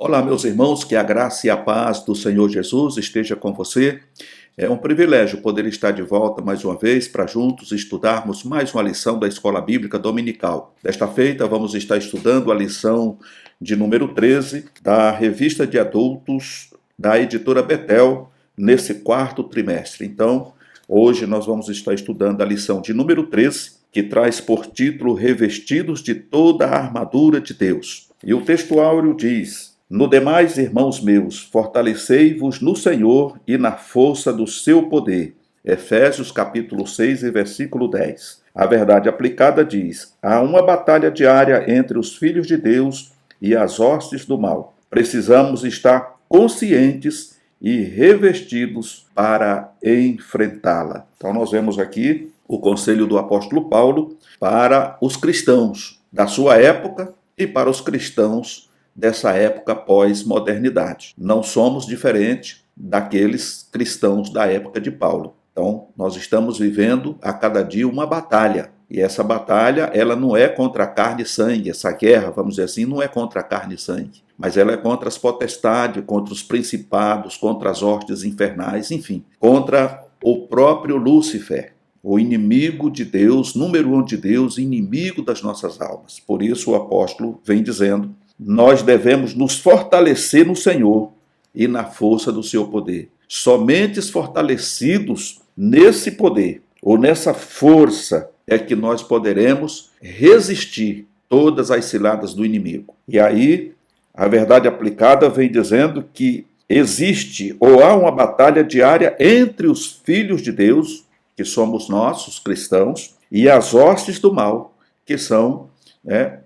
Olá, meus irmãos, que a graça e a paz do Senhor Jesus esteja com você. É um privilégio poder estar de volta mais uma vez para juntos estudarmos mais uma lição da Escola Bíblica Dominical. Desta feita, vamos estar estudando a lição de número 13 da Revista de Adultos da editora Betel, nesse quarto trimestre. Então, hoje nós vamos estar estudando a lição de número 13, que traz por título Revestidos de toda a armadura de Deus. E o texto áureo diz: No demais, irmãos meus, fortalecei-vos no Senhor e na força do seu poder. Efésios capítulo 6 e versículo 10. A verdade aplicada diz: há uma batalha diária entre os filhos de Deus e as hostes do mal. Precisamos estar conscientes e revestidos para enfrentá-la. Então nós vemos aqui o conselho do apóstolo Paulo para os cristãos da sua época e para os cristãos dessa época pós-modernidade. Não somos diferentes daqueles cristãos da época de Paulo. Então, nós estamos vivendo a cada dia uma batalha. E essa batalha, ela não é contra a carne e sangue. Essa guerra, vamos dizer assim, não é contra a carne e sangue. Mas ela é contra as potestades, contra os principados, contra as hostes infernais, enfim, contra o próprio Lúcifer, o inimigo de Deus, número 1 de Deus, inimigo das nossas almas. Por isso o apóstolo vem dizendo: nós devemos nos fortalecer no Senhor e na força do seu poder. Somente fortalecidos nesse poder ou nessa força é que nós poderemos resistir todas as ciladas do inimigo. E aí, a verdade aplicada vem dizendo que existe ou há uma batalha diária entre os filhos de Deus, que somos nós, os cristãos, e as hostes do mal, que são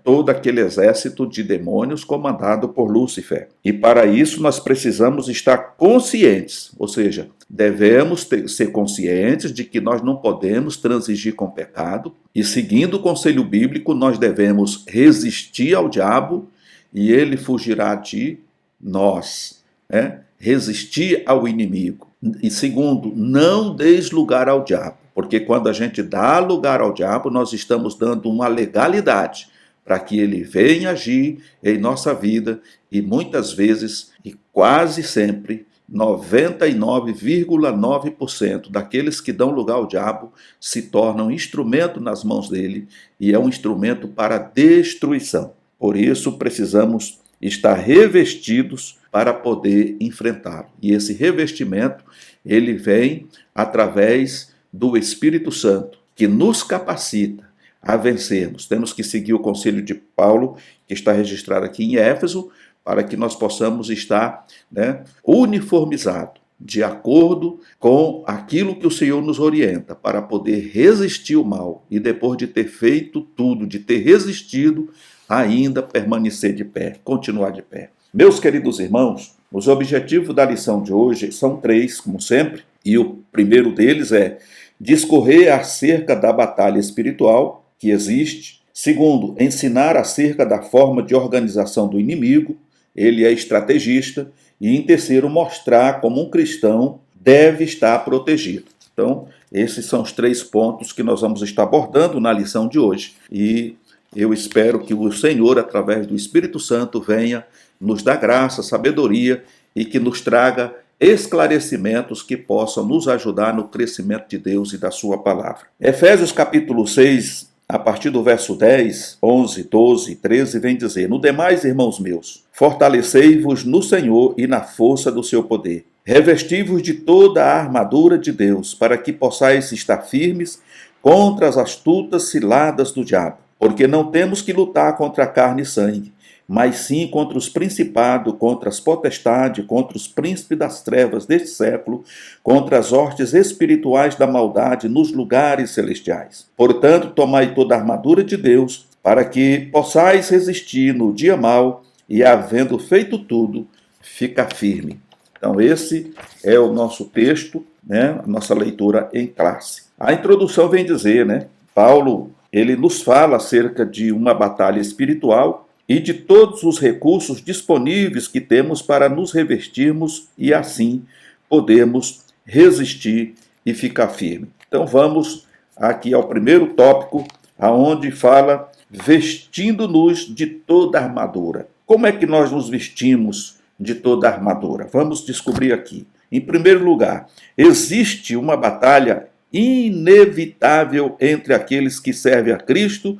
todo aquele exército de demônios comandado por Lúcifer. E para isso nós precisamos estar conscientes, ou seja, devemos ser conscientes de que nós não podemos transigir com o pecado, e seguindo o conselho bíblico, nós devemos resistir ao diabo e ele fugirá de nós. Resistir ao inimigo. E segundo, não deis lugar ao diabo, porque quando a gente dá lugar ao diabo, nós estamos dando uma legalidade para que ele venha agir em nossa vida, e muitas vezes, e quase sempre, 99,9% daqueles que dão lugar ao diabo se tornam instrumento nas mãos dele, e é um instrumento para destruição. Por isso precisamos estar revestidos para poder enfrentá-lo. E esse revestimento, ele vem através do Espírito Santo, que nos capacita a vencermos. Temos que seguir o conselho de Paulo, que está registrado aqui em Éfeso, para que nós possamos estar uniformizados, de acordo com aquilo que o Senhor nos orienta, para poder resistir o mal e depois de ter feito tudo, de ter resistido, ainda permanecer de pé, continuar de pé. Meus queridos irmãos, os objetivos da lição de hoje são 3, como sempre, e o primeiro deles é discorrer acerca da batalha espiritual que existe. Segundo, ensinar acerca da forma de organização do inimigo, ele é estrategista. E em terceiro, mostrar como um cristão deve estar protegido. Então, esses são os 3 pontos que nós vamos estar abordando na lição de hoje. E eu espero que o Senhor, através do Espírito Santo, venha nos dar graça, sabedoria e que nos traga esclarecimentos que possam nos ajudar no crescimento de Deus e da sua palavra. Efésios capítulo 6, a partir do verso 10, 11, 12 e 13, vem dizer: No demais, irmãos meus, fortalecei-vos no Senhor e na força do seu poder. Revesti-vos de toda a armadura de Deus, para que possais estar firmes contra as astutas ciladas do diabo. Porque não temos que lutar contra a carne e sangue, mas sim contra os principados, contra as potestades, contra os príncipes das trevas deste século, contra as hostes espirituais da maldade nos lugares celestiais. Portanto, tomai toda a armadura de Deus, para que possais resistir no dia mau, e havendo feito tudo, ficar firme. Então esse é o nosso texto, a nossa leitura em classe. A introdução vem dizer, Paulo, ele nos fala acerca de uma batalha espiritual e de todos os recursos disponíveis que temos para nos revestirmos e assim podermos resistir e ficar firme. Então vamos aqui ao primeiro tópico, aonde fala vestindo-nos de toda a armadura. Como é que nós nos vestimos de toda a armadura? Vamos descobrir aqui. Em primeiro lugar, existe uma batalha inevitável entre aqueles que servem a Cristo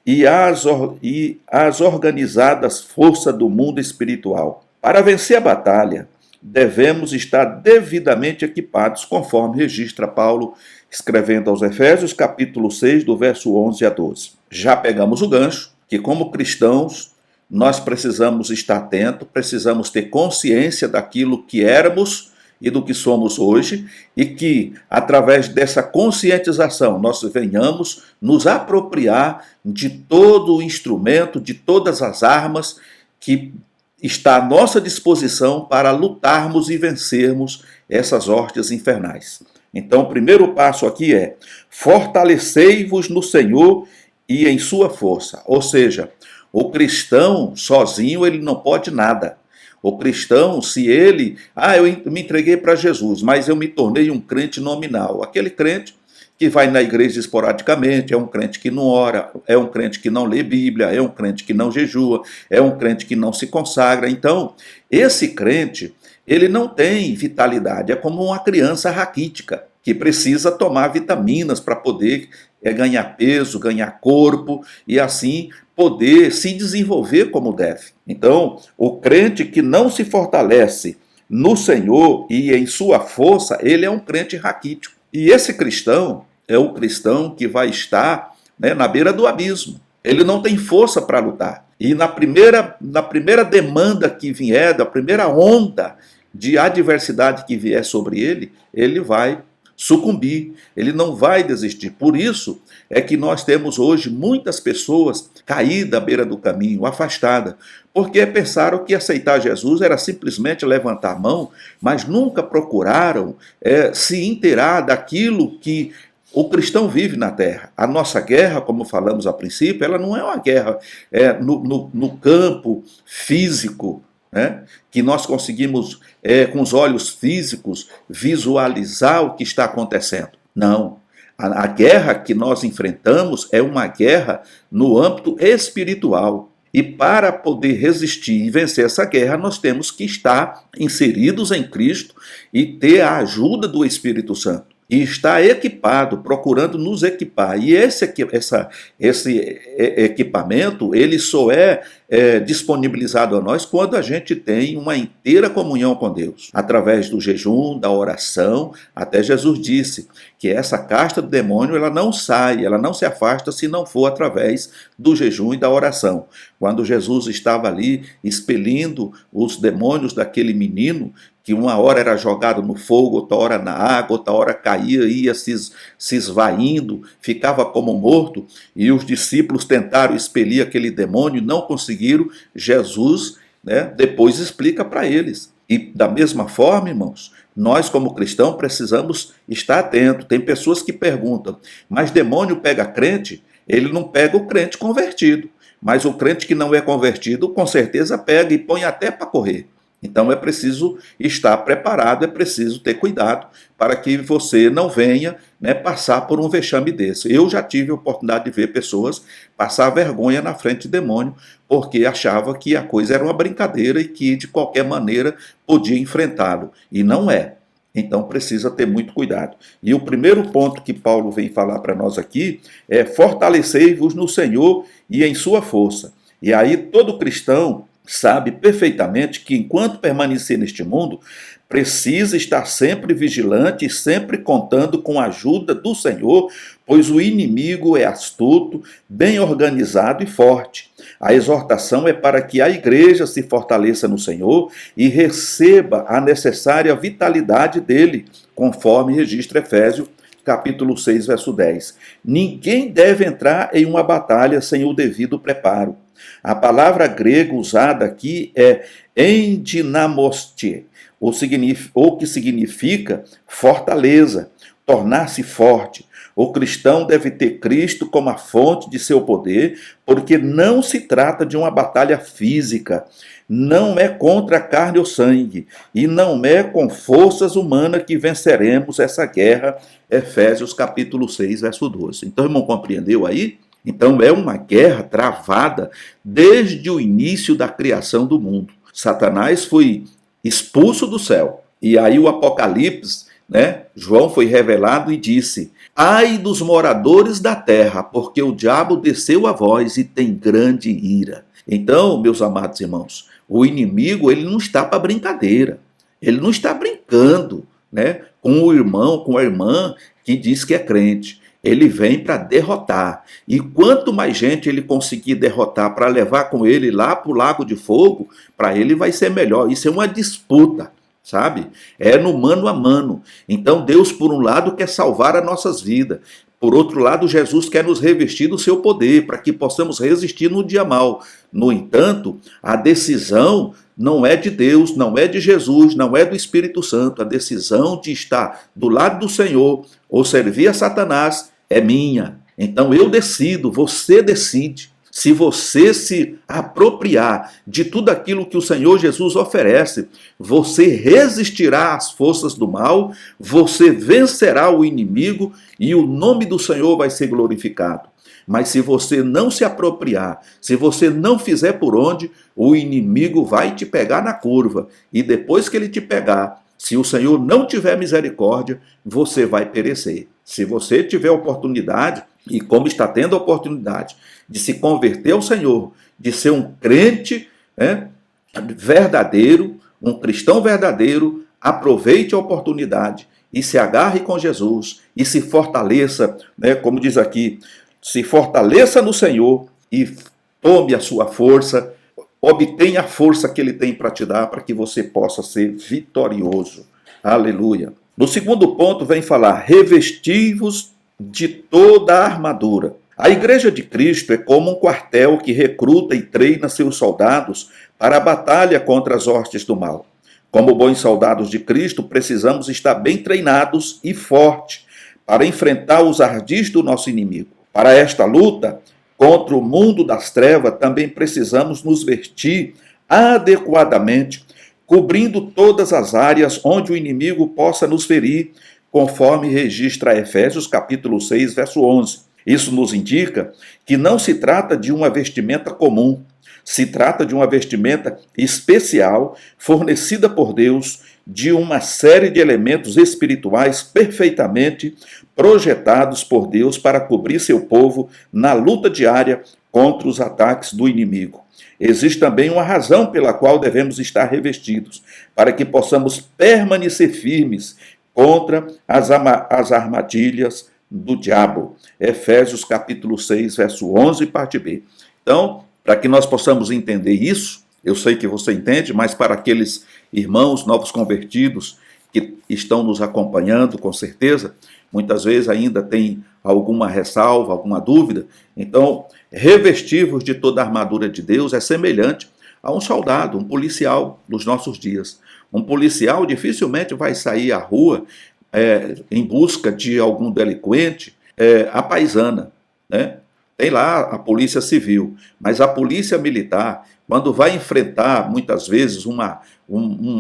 e as organizadas forças do mundo espiritual. Para vencer a batalha, devemos estar devidamente equipados, conforme registra Paulo escrevendo aos Efésios, capítulo 6, do verso 11 a 12. Já pegamos o gancho, que como cristãos, nós precisamos estar atentos, precisamos ter consciência daquilo que éramos e do que somos hoje, e que, através dessa conscientização, nós venhamos nos apropriar de todo o instrumento, de todas as armas que está à nossa disposição para lutarmos e vencermos essas hostes infernais. Então, o primeiro passo aqui é: fortalecei-vos no Senhor e em sua força. Ou seja, o cristão sozinho ele não pode nada. O cristão, se ele, eu me entreguei para Jesus, mas eu me tornei um crente nominal. Aquele crente que vai na igreja esporadicamente, é um crente que não ora, é um crente que não lê Bíblia, é um crente que não jejua, é um crente que não se consagra. Então, esse crente, ele não tem vitalidade, é como uma criança raquítica, que precisa tomar vitaminas para poder ganhar peso, ganhar corpo e assim poder se desenvolver como deve. Então, o crente que não se fortalece no Senhor e em sua força, ele é um crente raquítico. E esse cristão é o cristão que vai estar, na beira do abismo. Ele não tem força para lutar. E na primeira demanda que vier, da primeira onda de adversidade que vier sobre ele, ele vai sucumbir, ele não vai desistir. Por isso é que nós temos hoje muitas pessoas caídas à beira do caminho, afastadas, porque pensaram que aceitar Jesus era simplesmente levantar a mão, mas nunca procuraram se inteirar daquilo que o cristão vive na terra. A nossa guerra, como falamos a princípio, ela não é uma guerra no campo físico, que nós conseguimos, com os olhos físicos, visualizar o que está acontecendo. Não. A guerra que nós enfrentamos é uma guerra no âmbito espiritual. E para poder resistir e vencer essa guerra, nós temos que estar inseridos em Cristo e ter a ajuda do Espírito Santo. E estar equipado, procurando nos equipar. E esse equipamento, ele só é disponibilizado a nós quando a gente tem uma inteira comunhão com Deus. Através do jejum, da oração. Até Jesus disse que essa casta do demônio, ela não sai, ela não se afasta se não for através do jejum e da oração. Quando Jesus estava ali expelindo os demônios daquele menino, que uma hora era jogado no fogo, outra hora na água, outra hora caía, ia se esvaindo, ficava como morto, e os discípulos tentaram expelir aquele demônio, não conseguiram. Jesus, depois explica para eles. E da mesma forma, irmãos, nós como cristãos precisamos estar atentos. Tem pessoas que perguntam, mas demônio pega crente? Ele não pega o crente convertido, mas o crente que não é convertido com certeza pega e põe até para correr. Então é preciso estar preparado, é preciso ter cuidado para que você não venha passar por um vexame desse. Eu já tive a oportunidade de ver pessoas passar vergonha na frente de demônio, porque achava que a coisa era uma brincadeira e que de qualquer maneira podia enfrentá-lo. E não é. Então precisa ter muito cuidado. E o primeiro ponto que Paulo vem falar para nós aqui é: fortalecei-vos no Senhor e em sua força. E aí todo cristão sabe perfeitamente que enquanto permanecer neste mundo, precisa estar sempre vigilante e sempre contando com a ajuda do Senhor, pois o inimigo é astuto, bem organizado e forte. A exortação é para que a igreja se fortaleça no Senhor e receba a necessária vitalidade dele, conforme registra Efésios, capítulo 6, verso 10. Ninguém deve entrar em uma batalha sem o devido preparo. A palavra grega usada aqui é endinamostie, o que significa fortaleza, tornar-se forte. O cristão deve ter Cristo como a fonte de seu poder, porque não se trata de uma batalha física, não é contra a carne ou sangue, e não é com forças humanas que venceremos essa guerra. Efésios capítulo 6, verso 12. Então, irmão, compreendeu aí? Então é uma guerra travada desde o início da criação do mundo. Satanás foi expulso do céu. E aí o Apocalipse, né? João foi revelado e disse: ai dos moradores da terra, porque o diabo desceu a vós e tem grande ira. Então, meus amados irmãos, o inimigo ele não está para brincadeira. Ele não está brincando, né, com o irmão, com a irmã que diz que é crente. Ele vem para derrotar. E quanto mais gente ele conseguir derrotar para levar com ele lá para o lago de fogo, para ele vai ser melhor. Isso é uma disputa, sabe? É no mano a mano. Então Deus, por um lado, quer salvar as nossas vidas. Por outro lado, Jesus quer nos revestir do seu poder, para que possamos resistir no dia mal. No entanto, a decisão não é de Deus, não é de Jesus, não é do Espírito Santo. A decisão de estar do lado do Senhor ou servir a Satanás é minha. Então eu decido, você decide. Se você se apropriar de tudo aquilo que o Senhor Jesus oferece, você resistirá às forças do mal, você vencerá o inimigo e o nome do Senhor vai ser glorificado. Mas se você não se apropriar, se você não fizer por onde, o inimigo vai te pegar na curva. E depois que ele te pegar, se o Senhor não tiver misericórdia, você vai perecer. Se você tiver oportunidade, e como está tendo a oportunidade de se converter ao Senhor, de ser um crente verdadeiro, um cristão verdadeiro, aproveite a oportunidade e se agarre com Jesus e se fortaleça, como diz aqui, se fortaleça no Senhor e tome a sua força, obtenha a força que Ele tem para te dar, para que você possa ser vitorioso. Aleluia. No segundo ponto vem falar, revesti-vos de toda a armadura. A Igreja de Cristo é como um quartel que recruta e treina seus soldados para a batalha contra as hostes do mal. Como bons soldados de Cristo, precisamos estar bem treinados e fortes para enfrentar os ardis do nosso inimigo. Para esta luta contra o mundo das trevas, também precisamos nos vestir adequadamente, cobrindo todas as áreas onde o inimigo possa nos ferir, conforme registra Efésios capítulo 6, verso 11. Isso nos indica que não se trata de uma vestimenta comum, se trata de uma vestimenta especial, fornecida por Deus, de uma série de elementos espirituais perfeitamente projetados por Deus para cobrir seu povo na luta diária contra os ataques do inimigo. Existe também uma razão pela qual devemos estar revestidos, para que possamos permanecer firmes contra as armadilhas do diabo. Efésios capítulo 6, verso 11, parte B. Então, para que nós possamos entender isso, eu sei que você entende, mas para aqueles irmãos novos convertidos que estão nos acompanhando, com certeza, muitas vezes ainda tem alguma ressalva, alguma dúvida. Então, revestir-vos de toda a armadura de Deus é semelhante a um soldado, um policial nos nossos dias. Um policial dificilmente vai sair à rua em busca de algum delinquente à paisana, né? Tem lá a polícia civil, mas a polícia militar, quando vai enfrentar, muitas vezes, uma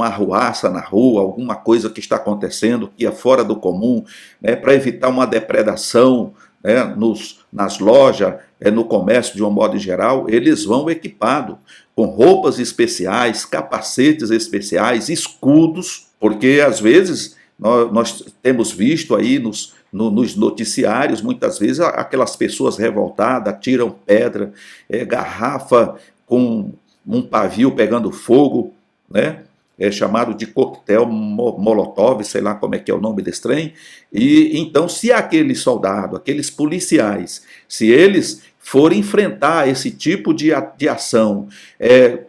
arruaça na rua, alguma coisa que está acontecendo que é fora do comum, para evitar uma depredação nas lojas, no comércio de um modo geral, eles vão equipados com roupas especiais, capacetes especiais, escudos, porque às vezes nós temos visto aí nos noticiários, muitas vezes, aquelas pessoas revoltadas tiram pedra, garrafa com um pavio pegando fogo, é chamado de coquetel molotov, sei lá como é que é o nome desse trem. E então, se aquele soldado, aqueles policiais, se eles forem enfrentar esse tipo de ação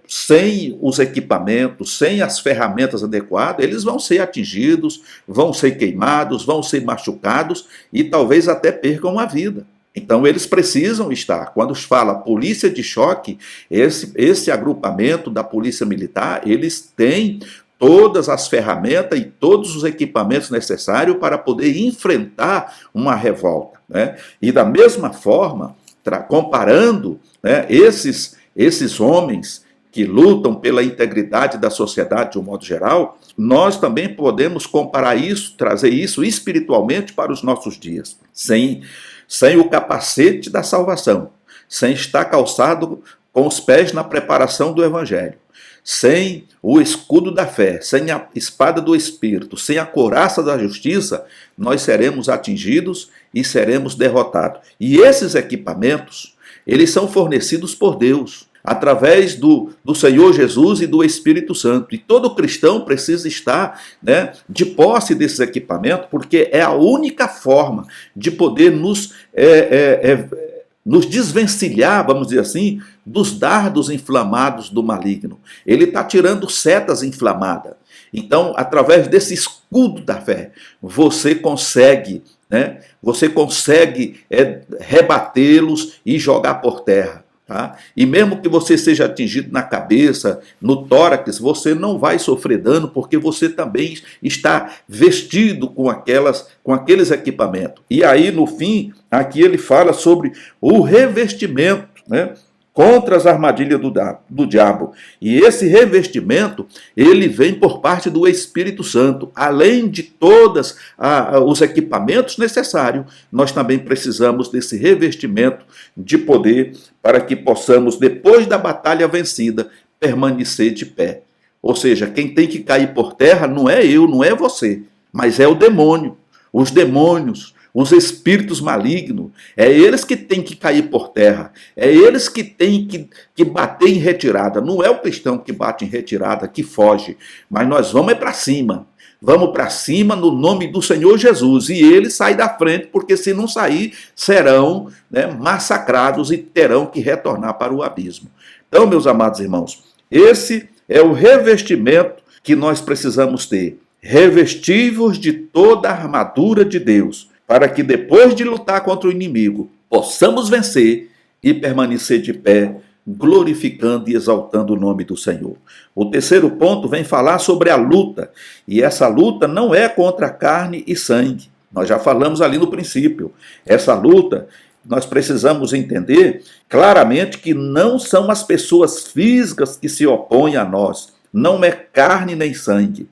sem os equipamentos, sem as ferramentas adequadas, eles vão ser atingidos, vão ser queimados, vão ser machucados e talvez até percam a vida. Então eles precisam estar, quando fala polícia de choque, esse agrupamento da polícia militar, eles têm todas as ferramentas e todos os equipamentos necessários para poder enfrentar uma revolta, E da mesma forma, comparando esses homens que lutam pela integridade da sociedade de um modo geral, nós também podemos comparar isso, trazer isso espiritualmente para os nossos dias. Sem o capacete da salvação, sem estar calçado com os pés na preparação do Evangelho, sem o escudo da fé, sem a espada do Espírito, sem a couraça da justiça, nós seremos atingidos e seremos derrotados. E esses equipamentos, eles são fornecidos por Deus, através do Senhor Jesus e do Espírito Santo. E todo cristão precisa estar, de posse desses equipamentos, porque é a única forma de poder nos desvencilhar, vamos dizer assim, dos dardos inflamados do maligno. Ele está tirando setas inflamadas. Então, através desse escudo da fé, você consegue rebatê-los e jogar por terra. Tá? E mesmo que você seja atingido na cabeça, no tórax, você não vai sofrer dano, porque você também está vestido com aqueles equipamentos. E aí, no fim, aqui ele fala sobre o revestimento, contra as armadilhas do diabo. E esse revestimento, ele vem por parte do Espírito Santo. Além de todos os equipamentos necessários, nós também precisamos desse revestimento de poder para que possamos, depois da batalha vencida, permanecer de pé. Ou seja, quem tem que cair por terra não é eu, não é você, mas é o demônio, os demônios, os espíritos malignos, é eles que têm que cair por terra, é eles que têm que bater em retirada. Não é o cristão que bate em retirada, que foge, mas nós vamos para cima. Vamos para cima no nome do Senhor Jesus, e ele sai da frente, porque se não sair, serão massacrados e terão que retornar para o abismo. Então, meus amados irmãos, esse é o revestimento que nós precisamos ter. Revestivos de toda a armadura de Deus, para que depois de lutar contra o inimigo, possamos vencer e permanecer de pé, glorificando e exaltando o nome do Senhor. O terceiro ponto vem falar sobre a luta, e essa luta não é contra carne e sangue. Nós já falamos ali no princípio. Essa luta, nós precisamos entender claramente que não são as pessoas físicas que se opõem a nós, não é carne nem sangue.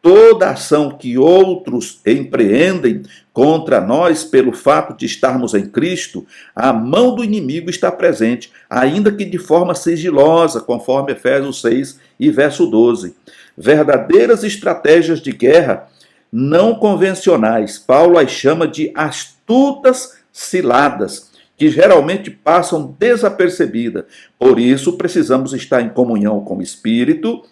Toda ação que outros empreendem contra nós pelo fato de estarmos em Cristo, a mão do inimigo está presente, ainda que de forma sigilosa, conforme Efésios 6 e verso 12. Verdadeiras estratégias de guerra não convencionais, Paulo as chama de astutas ciladas, que geralmente passam desapercebidas. Por isso, precisamos estar em comunhão com o Espírito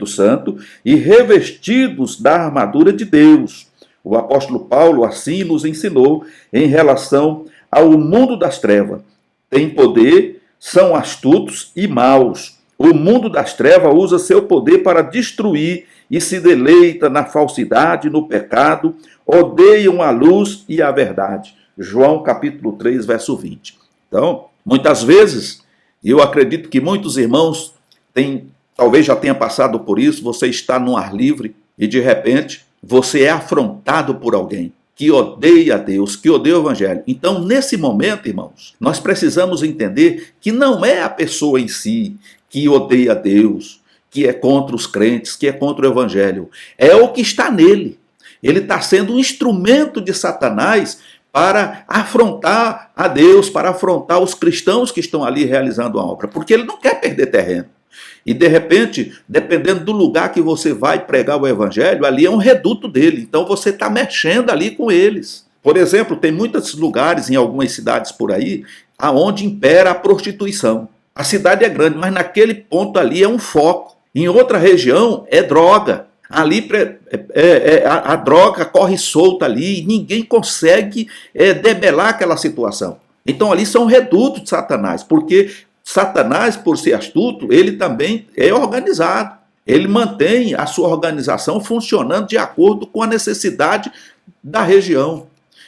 Santo, e revestidos da armadura de Deus. O apóstolo Paulo assim nos ensinou em relação ao mundo das trevas. Tem poder, são astutos e maus. O mundo das trevas usa seu poder para destruir e se deleita na falsidade, no pecado, odeiam a luz e a verdade. João capítulo 3, verso 20. Então, muitas vezes, eu acredito que muitos irmãos talvez já tenha passado por isso, você está no ar livre e de repente você é afrontado por alguém que odeia a Deus, que odeia o Evangelho. Então, nesse momento, irmãos, nós precisamos entender que não é a pessoa em si que odeia a Deus, que é contra os crentes, que é contra o Evangelho. É o que está nele. Ele está sendo um instrumento de Satanás para afrontar a Deus, para afrontar os cristãos que estão ali realizando a obra, porque ele não quer perder terreno. E de repente, dependendo do lugar que você vai pregar o Evangelho, ali é um reduto dele, então você está mexendo ali com eles. Por exemplo, tem muitos lugares em algumas cidades por aí, aonde impera a prostituição. A cidade é grande, mas naquele ponto ali é um foco. Em outra região é droga. Ali a droga corre solta ali e ninguém consegue debelar aquela situação. Então ali são redutos de Satanás, porque Satanás, por ser astuto, ele também é organizado. Ele mantém a sua organização funcionando de acordo com a necessidade da região.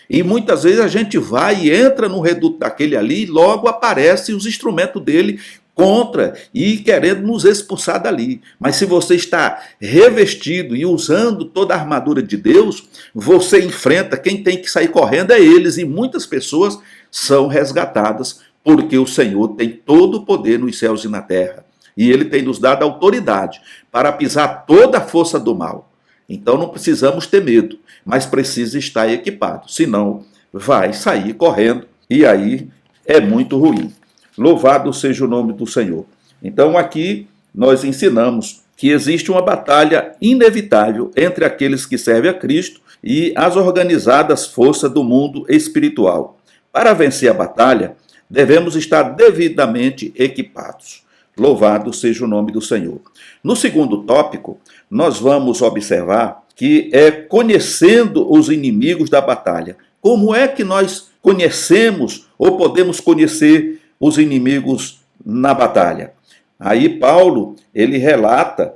E muitas vezes a gente vai e entra no reduto daquele ali e logo aparecem os instrumentos dele contra e querendo nos expulsar dali. Mas se você está revestido e usando toda a armadura de Deus, você enfrenta, quem tem que sair correndo é eles, e muitas pessoas são resgatadas, porque o Senhor tem todo o poder nos céus e na terra. e ele tem nos dado autoridade para pisar toda a força do mal. Então não precisamos ter medo, mas precisa estar equipado, senão vai sair correndo e aí é muito ruim. Louvado seja o nome do Senhor. Então aqui nós ensinamos que existe uma batalha inevitável entre aqueles que servem a Cristo e as organizadas forças do mundo espiritual. Para vencer a batalha, devemos estar devidamente equipados. Louvado seja o nome do Senhor. No segundo tópico, nós vamos observar que é conhecendo os inimigos da batalha. Como é que nós conhecemos ou podemos conhecer os inimigos na batalha? Aí Paulo, ele relata,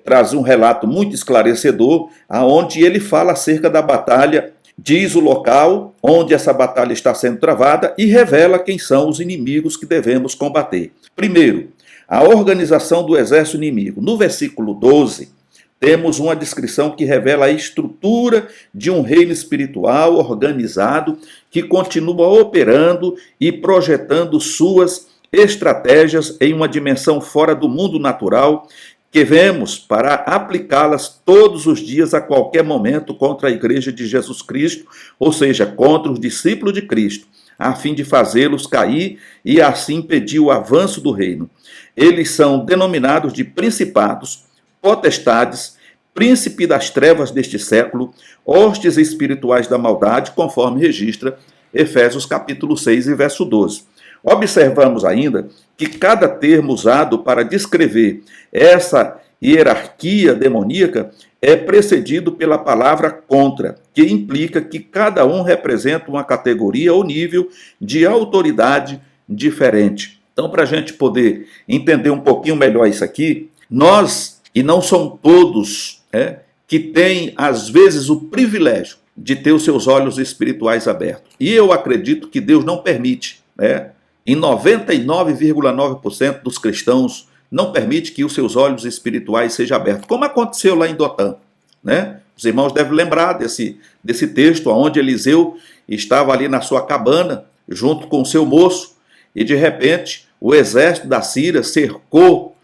traz um relato muito esclarecedor, aonde ele fala acerca da batalha, diz o local onde essa batalha está sendo travada e revela quem são os inimigos que devemos combater. Primeiro, a organização do exército inimigo. No versículo 12, temos uma descrição que revela a estrutura de um reino espiritual organizado que continua operando e projetando suas estratégias em uma dimensão fora do mundo natural que vemos para aplicá-las todos os dias, a qualquer momento, contra a Igreja de Jesus Cristo, ou seja, contra os discípulos de Cristo, a fim de fazê-los cair e assim impedir o avanço do reino. Eles são denominados de principados, potestades, príncipe das trevas deste século, hostes espirituais da maldade, conforme registra Efésios capítulo 6 e verso 12. Observamos ainda que cada termo usado para descrever essa hierarquia demoníaca é precedido pela palavra contra, que implica que cada um representa uma categoria ou nível de autoridade diferente. Então, para a gente poder entender um pouquinho melhor isso aqui, nós, e não são todos, que têm, às vezes, o privilégio de ter os seus olhos espirituais abertos. E eu acredito que Deus não permite, em 99,9% dos cristãos, não permite que os seus olhos espirituais sejam abertos, como aconteceu lá em Dotã. Os irmãos devem lembrar desse texto, onde Eliseu estava ali na sua cabana, junto com o seu moço, e de repente o exército da Síria cercou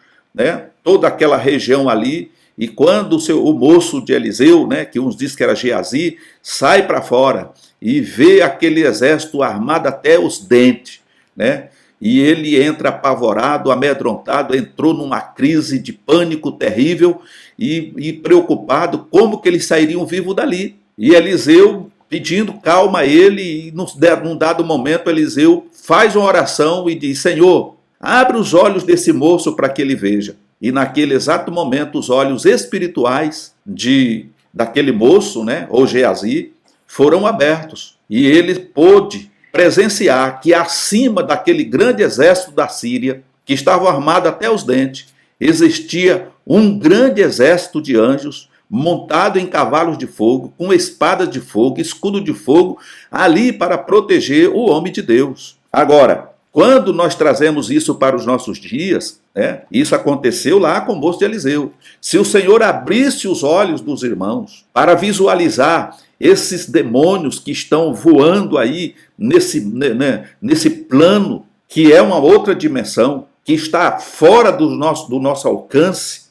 toda aquela região ali, e quando o moço de Eliseu, que uns dizem que era Geazi, sai para fora e vê aquele exército armado até os dentes, e ele entra apavorado, amedrontado, entrou numa crise de pânico terrível e preocupado como que eles sairiam vivos dali. E Eliseu pedindo calma a ele, e num dado momento Eliseu faz uma oração e diz: Senhor, abre os olhos desse moço para que ele veja. E naquele exato momento os olhos espirituais daquele moço, ou Geazi, foram abertos. E ele pôde presenciar que acima daquele grande exército da Síria, que estava armado até os dentes, existia um grande exército de anjos, montado em cavalos de fogo, com espadas de fogo, escudo de fogo, ali para proteger o homem de Deus. Agora, quando nós trazemos isso para os nossos dias, isso aconteceu lá com o moço de Eliseu. Se o Senhor abrisse os olhos dos irmãos para visualizar esses demônios que estão voando aí nesse plano, que é uma outra dimensão, que está fora do nosso alcance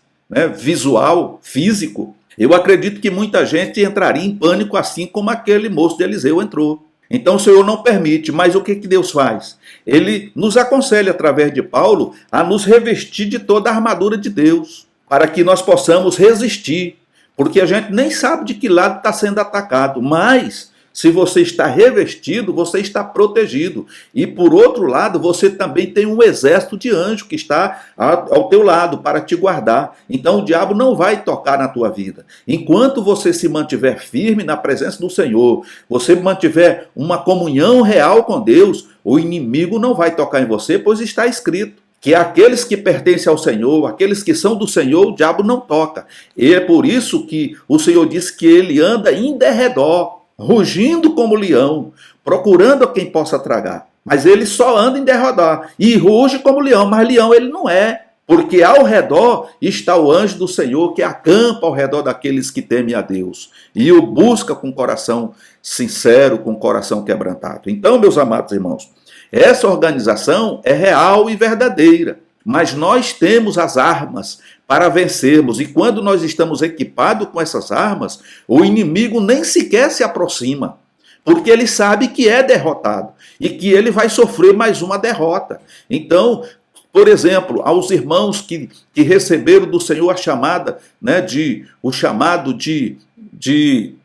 visual, físico, eu acredito que muita gente entraria em pânico assim como aquele moço de Eliseu entrou. Então o Senhor não permite, mas o que Deus faz? Ele nos aconselha, através de Paulo, a nos revestir de toda a armadura de Deus, para que nós possamos resistir, porque a gente nem sabe de que lado está sendo atacado, mas se você está revestido, você está protegido. E por outro lado, você também tem um exército de anjos que está ao teu lado para te guardar. Então o diabo não vai tocar na tua vida. Enquanto você se mantiver firme na presença do Senhor, você mantiver uma comunhão real com Deus, o inimigo não vai tocar em você, pois está escrito que aqueles que pertencem ao Senhor, aqueles que são do Senhor, o diabo não toca. E é por isso que o Senhor diz que ele anda em derredor, rugindo como leão, procurando a quem possa tragar. Mas ele só anda em derredor e ruge como leão, mas leão ele não é, porque ao redor está o anjo do Senhor que acampa ao redor daqueles que temem a Deus e o busca com coração sincero, com coração quebrantado. Então, meus amados irmãos, essa organização é real e verdadeira. mas nós temos as armas para vencermos. E quando nós estamos equipados com essas armas, o inimigo nem sequer se aproxima, porque ele sabe que é derrotado e que ele vai sofrer mais uma derrota. Então, por exemplo, aos irmãos que receberam do Senhor a chamada, né, o chamado de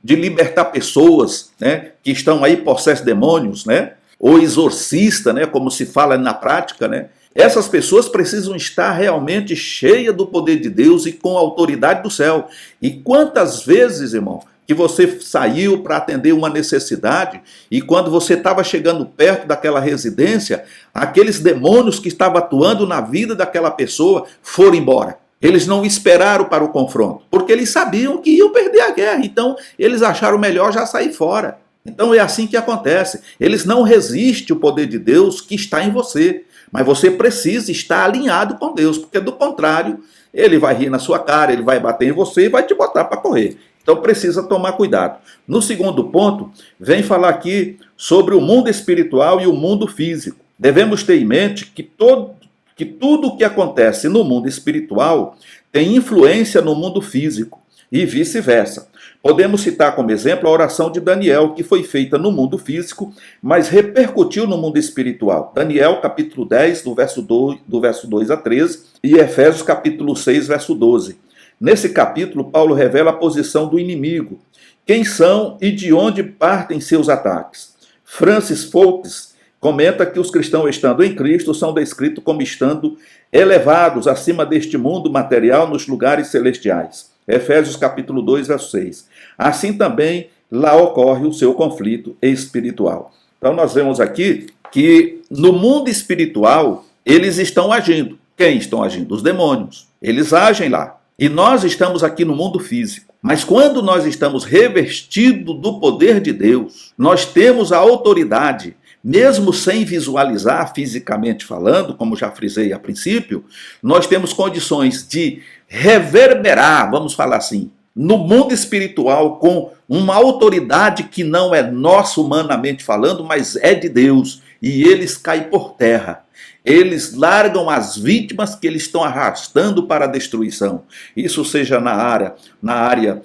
libertar pessoas, né, que estão aí possessas de demônios, né, ou exorcista, né, como se fala na prática, né, essas pessoas precisam estar realmente cheias do poder de Deus e com a autoridade do céu. E quantas vezes, irmão, que você saiu para atender uma necessidade e quando você estava chegando perto daquela residência, aqueles demônios que estavam atuando na vida daquela pessoa foram embora. Eles não esperaram para o confronto, porque eles sabiam que iam perder a guerra, então eles acharam melhor já sair fora. Então é assim que acontece. Eles não resistem ao poder de Deus que está em você, mas você precisa estar alinhado com Deus, porque do contrário, ele vai rir na sua cara, ele vai bater em você e vai te botar para correr. Então precisa tomar cuidado. No segundo ponto, vem falar aqui sobre o mundo espiritual e o mundo físico. Devemos ter em mente que tudo o que acontece no mundo espiritual tem influência no mundo físico e vice-versa. Podemos citar como exemplo a oração de Daniel, que foi feita no mundo físico, mas repercutiu no mundo espiritual. Daniel, capítulo 10, do verso 2 a 13, e Efésios, capítulo 6, verso 12. Nesse capítulo, Paulo revela a posição do inimigo, quem são e de onde partem seus ataques. Francis Folks comenta que os cristãos, estando em Cristo, são descritos como estando elevados acima deste mundo material nos lugares celestiais. Efésios capítulo 2, verso 6. Assim também lá ocorre o seu conflito espiritual. Então nós vemos aqui que no mundo espiritual eles estão agindo. Quem estão agindo? Os demônios. Eles agem lá. E nós estamos aqui no mundo físico. Mas quando nós estamos revestidos do poder de Deus, nós temos a autoridade, mesmo sem visualizar fisicamente falando, como já frisei a princípio, nós temos condições de reverberar, vamos falar assim, no mundo espiritual com uma autoridade que não é nossa humanamente falando, mas é de Deus, e eles caem por terra. Eles largam as vítimas que eles estão arrastando para a destruição. Isso seja na área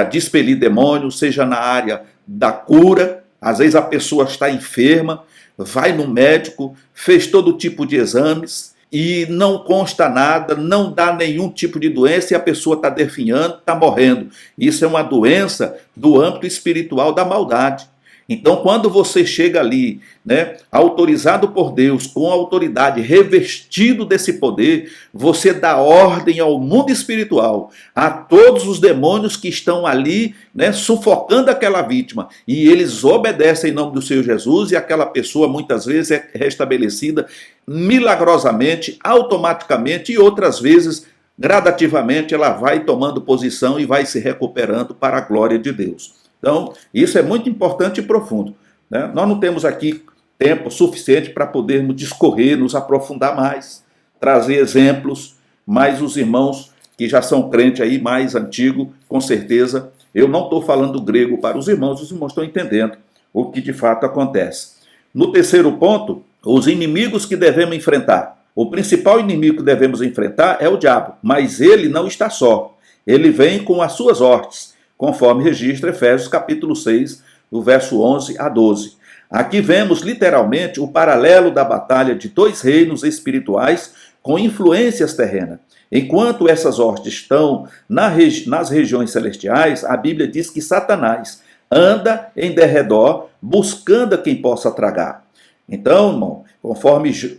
de expelir demônios, seja na área da cura. Às vezes a pessoa está enferma, vai no médico, fez todo tipo de exames e não consta nada, não dá nenhum tipo de doença e a pessoa está definhando, está morrendo. Isso é uma doença do âmbito espiritual da maldade. Então, quando você chega ali, né, autorizado por Deus, com autoridade, revestido desse poder, você dá ordem ao mundo espiritual, a todos os demônios que estão ali, né, sufocando aquela vítima, e eles obedecem em nome do Senhor Jesus, e aquela pessoa muitas vezes é restabelecida milagrosamente, automaticamente, e outras vezes, gradativamente, ela vai tomando posição e vai se recuperando para a glória de Deus. Então, isso é muito importante e profundo, né? Nós não temos aqui tempo suficiente para podermos discorrer, nos aprofundar mais, trazer exemplos, mas os irmãos que já são crentes aí mais antigos, com certeza, eu não estou falando grego para os irmãos estão entendendo o que de fato acontece. No terceiro ponto, os inimigos que devemos enfrentar. O principal inimigo que devemos enfrentar é o diabo, mas ele não está só, ele vem com as suas hortes, conforme registra Efésios capítulo 6, do verso 11 a 12. Aqui vemos literalmente o paralelo da batalha de dois reinos espirituais com influências terrenas. Enquanto essas hostes estão nas regiões celestiais, a Bíblia diz que Satanás anda em derredor buscando a quem possa tragar. Então, irmão,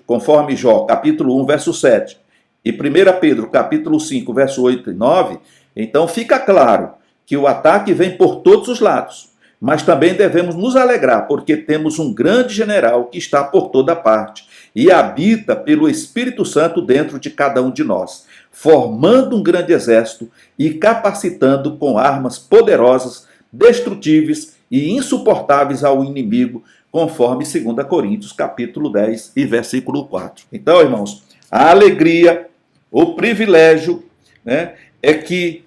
conforme Jó capítulo 1, verso 7 e 1 Pedro capítulo 5, verso 8 e 9, então fica claro que o ataque vem por todos os lados, mas também devemos nos alegrar, porque temos um grande general que está por toda parte e habita pelo Espírito Santo dentro de cada um de nós, formando um grande exército e capacitando com armas poderosas, destrutíveis e insuportáveis ao inimigo, conforme 2 Coríntios capítulo 10 e versículo 4. Então, irmãos, a alegria, o privilégio, né, é que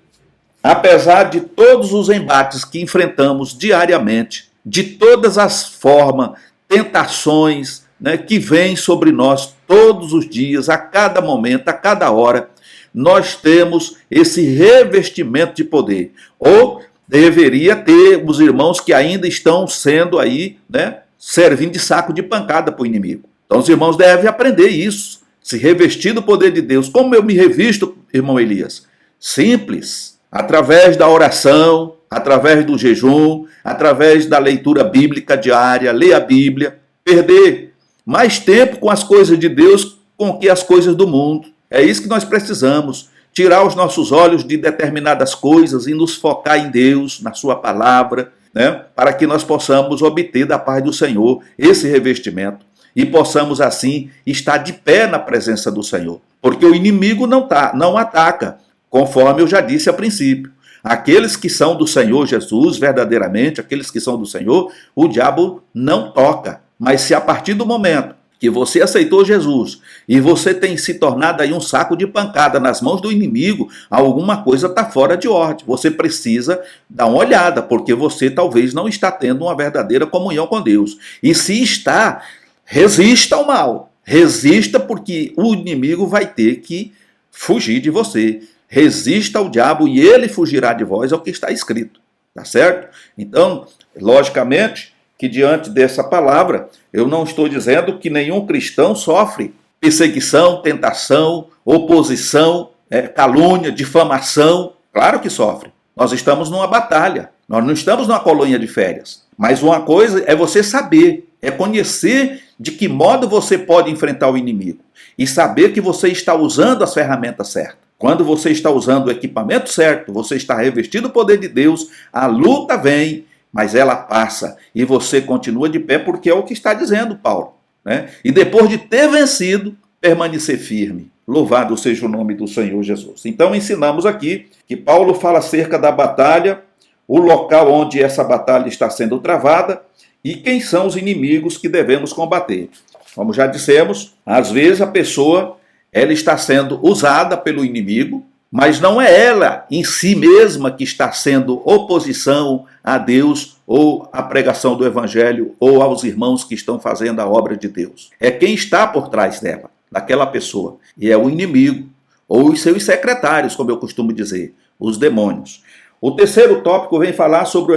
apesar de todos os embates que enfrentamos diariamente, de todas as formas, tentações, né, que vêm sobre nós todos os dias, a cada momento, a cada hora, nós temos esse revestimento de poder. Ou deveria ter os irmãos que ainda estão sendo aí, né, servindo de saco de pancada para o inimigo. Então os irmãos devem aprender isso, se revestir do poder de Deus. Como eu me revisto, irmão Elias? Simples, através da oração, através do jejum, através da leitura bíblica diária, ler a Bíblia, perder mais tempo com as coisas de Deus com que as coisas do mundo. É isso que nós precisamos, tirar os nossos olhos de determinadas coisas e nos focar em Deus, na sua palavra, né, para que nós possamos obter da paz do Senhor esse revestimento e possamos assim estar de pé na presença do Senhor. Porque o inimigo não ataca, conforme eu já disse a princípio. Aqueles que são do Senhor Jesus, verdadeiramente, aqueles que são do Senhor, o diabo não toca. Mas se a partir do momento que você aceitou Jesus e você tem se tornado aí um saco de pancada nas mãos do inimigo, alguma coisa está fora de ordem. Você precisa dar uma olhada, porque você talvez não está tendo uma verdadeira comunhão com Deus. E se está, resista ao mal. Resista, porque o inimigo vai ter que fugir de você. Resista ao diabo e ele fugirá de vós, é o que está escrito. Tá certo? Então, logicamente, que diante dessa palavra, eu não estou dizendo que nenhum cristão sofre perseguição, tentação, oposição, calúnia, difamação. Claro que sofre. Nós estamos numa batalha. Nós não estamos numa colônia de férias. Mas uma coisa é você saber, é conhecer de que modo você pode enfrentar o inimigo. E saber que você está usando as ferramentas certas. Quando você está usando o equipamento certo, você está revestido do poder de Deus, a luta vem, mas ela passa e você continua de pé, porque é o que está dizendo Paulo, né? E depois de ter vencido, permanecer firme. Louvado seja o nome do Senhor Jesus. Então ensinamos aqui que Paulo fala acerca da batalha, o local onde essa batalha está sendo travada e quem são os inimigos que devemos combater. Como já dissemos, às vezes a pessoa ela está sendo usada pelo inimigo, mas não é ela em si mesma que está sendo oposição a Deus ou à pregação do Evangelho ou aos irmãos que estão fazendo a obra de Deus. É quem está por trás dela, daquela pessoa. E é o inimigo ou os seus secretários, como eu costumo dizer, os demônios. O terceiro tópico vem falar sobre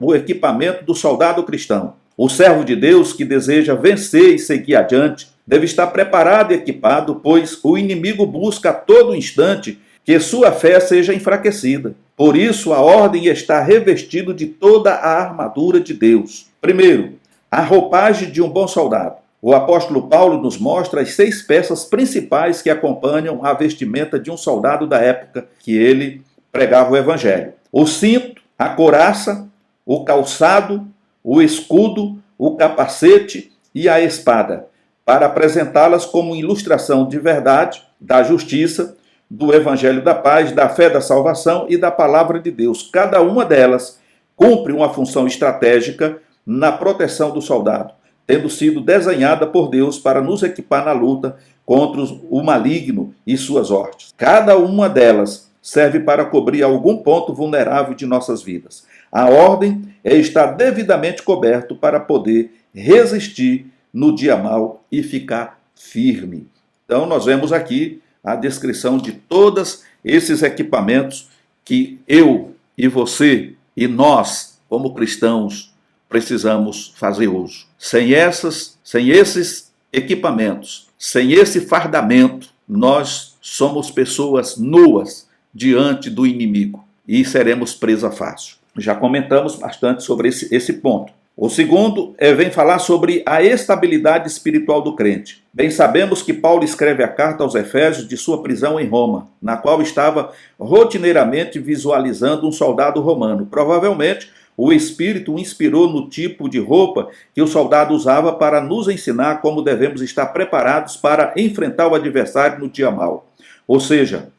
o equipamento do soldado cristão. O servo de Deus que deseja vencer e seguir adiante deve estar preparado e equipado, pois o inimigo busca a todo instante que sua fé seja enfraquecida. Por isso, a ordem está revestido de toda a armadura de Deus. Primeiro, a roupagem de um bom soldado. O apóstolo Paulo nos mostra as 6 peças principais que acompanham a vestimenta de um soldado da época que ele pregava o evangelho. O cinto, a couraça, o calçado, o escudo, o capacete e a espada, para apresentá-las como ilustração de verdade, da justiça, do evangelho da paz, da fé da salvação e da palavra de Deus. Cada uma delas cumpre uma função estratégica na proteção do soldado, tendo sido desenhada por Deus para nos equipar na luta contra o maligno e suas hortes. Cada uma delas serve para cobrir algum ponto vulnerável de nossas vidas. A ordem é estar devidamente coberto para poder resistir no dia mau e ficar firme. Então nós vemos aqui a descrição de todos esses equipamentos que eu e você e nós, como cristãos, precisamos fazer uso. Sem esses equipamentos, sem esse fardamento, nós somos pessoas nuas diante do inimigo e seremos presa fácil. Já comentamos bastante sobre esse ponto. O segundo vem falar sobre a estabilidade espiritual do crente. Bem sabemos que Paulo escreve a carta aos Efésios de sua prisão em Roma, na qual estava rotineiramente visualizando um soldado romano. Provavelmente, o Espírito o inspirou no tipo de roupa que o soldado usava para nos ensinar como devemos estar preparados para enfrentar o adversário no dia mau. Ou seja,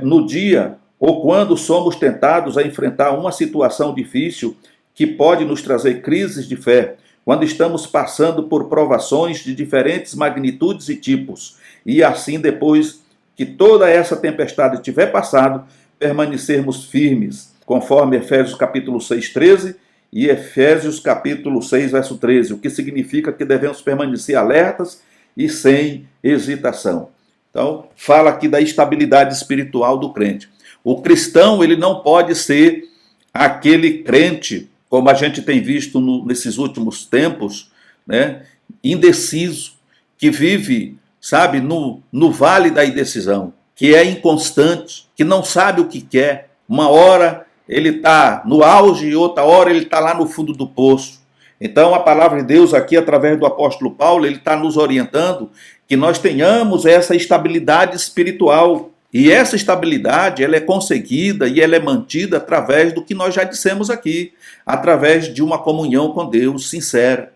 no dia ou quando somos tentados a enfrentar uma situação difícil que pode nos trazer crises de fé, quando estamos passando por provações de diferentes magnitudes e tipos, e assim depois que toda essa tempestade tiver passado, permanecermos firmes, conforme Efésios capítulo 6, 13 e Efésios capítulo 6, verso 13, o que significa que devemos permanecer alertas e sem hesitação. Então, fala aqui da estabilidade espiritual do crente. O cristão, ele não pode ser aquele crente, como a gente tem visto nesses últimos tempos, né, indeciso, que vive, sabe, no vale da indecisão, que é inconstante, que não sabe o que quer. Uma hora ele está no auge e outra hora ele está lá no fundo do poço. Então a palavra de Deus aqui, através do apóstolo Paulo, ele está nos orientando que nós tenhamos essa estabilidade espiritual. E essa estabilidade, ela é conseguida e ela é mantida através do que nós já dissemos aqui, através de uma comunhão com Deus sincera.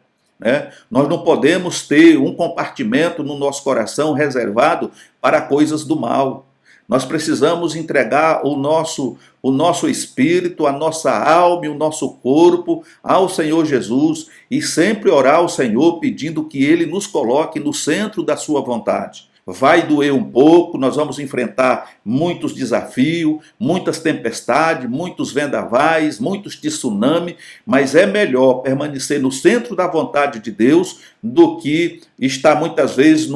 Nós não podemos ter um compartimento no nosso coração reservado para coisas do mal. Nós precisamos entregar o nosso espírito, a nossa alma e o nosso corpo ao Senhor Jesus e sempre orar ao Senhor pedindo que Ele nos coloque no centro da sua vontade. Vai doer um pouco, nós vamos enfrentar muitos desafios, muitas tempestades, muitos vendavais, muitos tsunamis, mas é melhor permanecer no centro da vontade de Deus do que estar muitas vezes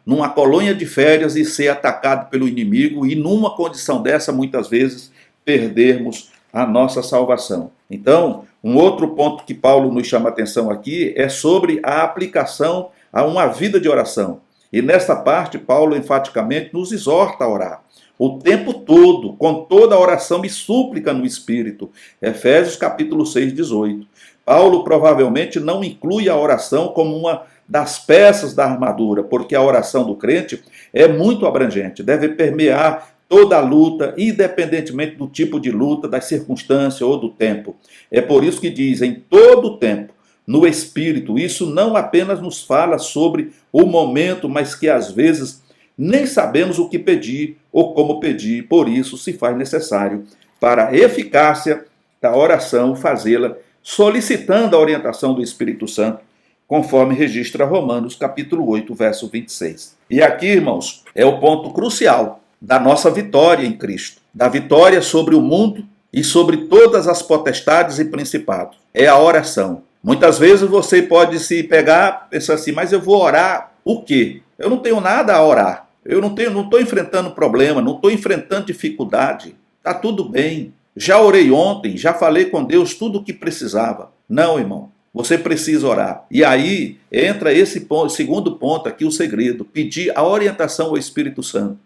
numa colônia de férias e ser atacado pelo inimigo e numa condição dessa, muitas vezes, perdermos a nossa salvação. Então, um outro ponto que Paulo nos chama a atenção aqui é sobre a aplicação a uma vida de oração. E nesta parte, Paulo enfaticamente nos exorta a orar o tempo todo, com toda a oração e súplica no Espírito. Efésios capítulo 6, 18. Paulo provavelmente não inclui a oração como uma das peças da armadura, porque a oração do crente é muito abrangente, deve permear toda a luta, independentemente do tipo de luta, das circunstâncias ou do tempo. É por isso que diz, em todo o tempo, no Espírito. Isso não apenas nos fala sobre o momento, mas que às vezes nem sabemos o que pedir ou como pedir. Por isso se faz necessário, para a eficácia da oração, fazê-la solicitando a orientação do Espírito Santo, conforme registra Romanos capítulo 8, verso 26. E aqui, irmãos, é o ponto crucial da nossa vitória em Cristo, da vitória sobre o mundo e sobre todas as potestades e principados. É a oração. Muitas vezes você pode se pegar, pensar assim, mas eu vou orar o quê? Eu não tenho nada a orar. Eu não estou enfrentando problema, não estou enfrentando dificuldade. Está tudo bem. Já orei ontem, já falei com Deus tudo o que precisava. Não, irmão. Você precisa orar. E aí entra esse ponto, segundo ponto aqui, o segredo. Pedir a orientação ao Espírito Santo.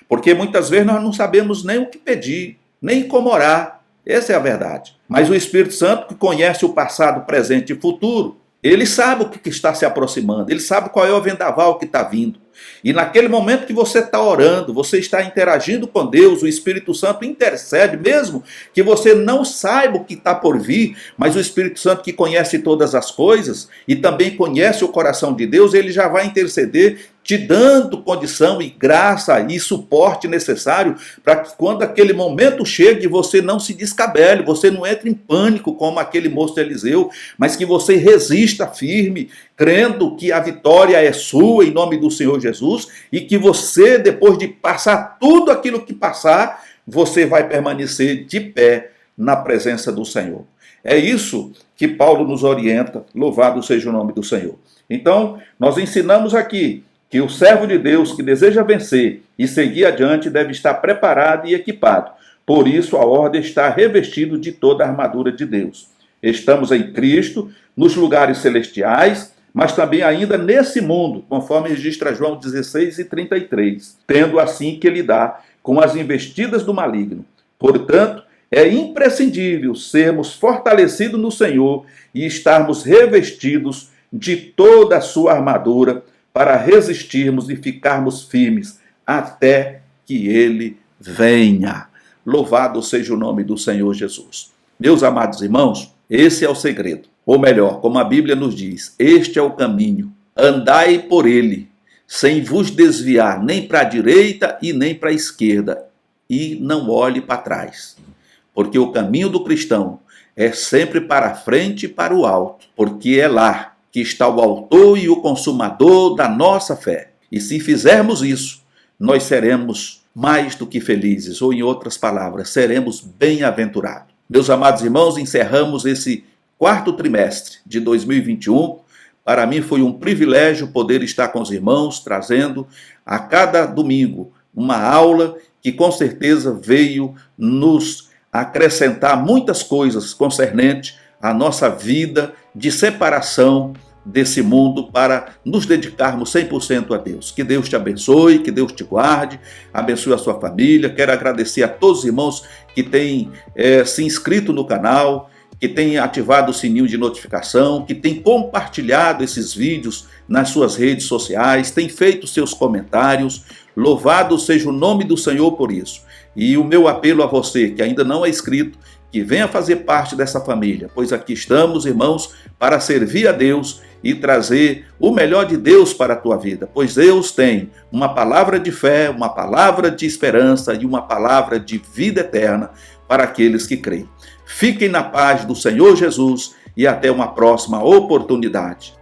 Porque muitas vezes nós não sabemos nem o que pedir, nem como orar. Essa é a verdade. Mas o Espírito Santo, que conhece o passado, presente e futuro, ele sabe o que está se aproximando, ele sabe qual é o vendaval que está vindo. E naquele momento que você está orando, você está interagindo com Deus, o Espírito Santo intercede, mesmo que você não saiba o que está por vir, mas o Espírito Santo, que conhece todas as coisas e também conhece o coração de Deus, ele já vai interceder, te dando condição e graça e suporte necessário para que quando aquele momento chegue, você não se descabele, você não entre em pânico como aquele moço de Eliseu, mas que você resista firme, crendo que a vitória é sua em nome do Senhor Jesus e que você, depois de passar tudo aquilo que passar, você vai permanecer de pé na presença do Senhor. É isso que Paulo nos orienta, louvado seja o nome do Senhor. Então, nós ensinamos aqui que o servo de Deus que deseja vencer e seguir adiante deve estar preparado e equipado. Por isso, a ordem está revestido de toda a armadura de Deus. Estamos em Cristo, nos lugares celestiais, mas também ainda nesse mundo, conforme registra João 16 e 33, tendo assim que lidar com as investidas do maligno. Portanto, é imprescindível sermos fortalecidos no Senhor e estarmos revestidos de toda a sua armadura para resistirmos e ficarmos firmes até que Ele venha. Louvado seja o nome do Senhor Jesus. Meus amados irmãos, esse é o segredo. Ou melhor, como a Bíblia nos diz, este é o caminho. Andai por ele, sem vos desviar nem para a direita e nem para a esquerda, e não olhe para trás. Porque o caminho do cristão é sempre para a frente e para o alto, porque é lá que está o autor e o consumador da nossa fé. E se fizermos isso, nós seremos mais do que felizes, ou em outras palavras, seremos bem-aventurados. Meus amados irmãos, encerramos esse quarto trimestre de 2021 Para mim foi um privilégio poder estar com os irmãos, trazendo a cada domingo uma aula que com certeza veio nos acrescentar muitas coisas concernente à nossa vida de separação desse mundo para nos dedicarmos 100% a Deus. Que Deus te abençoe, que Deus te guarde, abençoe a sua família. Quero agradecer a todos os irmãos que têm se inscrito no canal, que têm ativado o sininho de notificação, que têm compartilhado esses vídeos nas suas redes sociais, têm feito seus comentários. Louvado seja o nome do Senhor por isso. E o meu apelo a você que ainda não é inscrito, que venha fazer parte dessa família, pois aqui estamos, irmãos, para servir a Deus e trazer o melhor de Deus para a tua vida, pois Deus tem uma palavra de fé, uma palavra de esperança e uma palavra de vida eterna para aqueles que creem. Fiquem na paz do Senhor Jesus e até uma próxima oportunidade.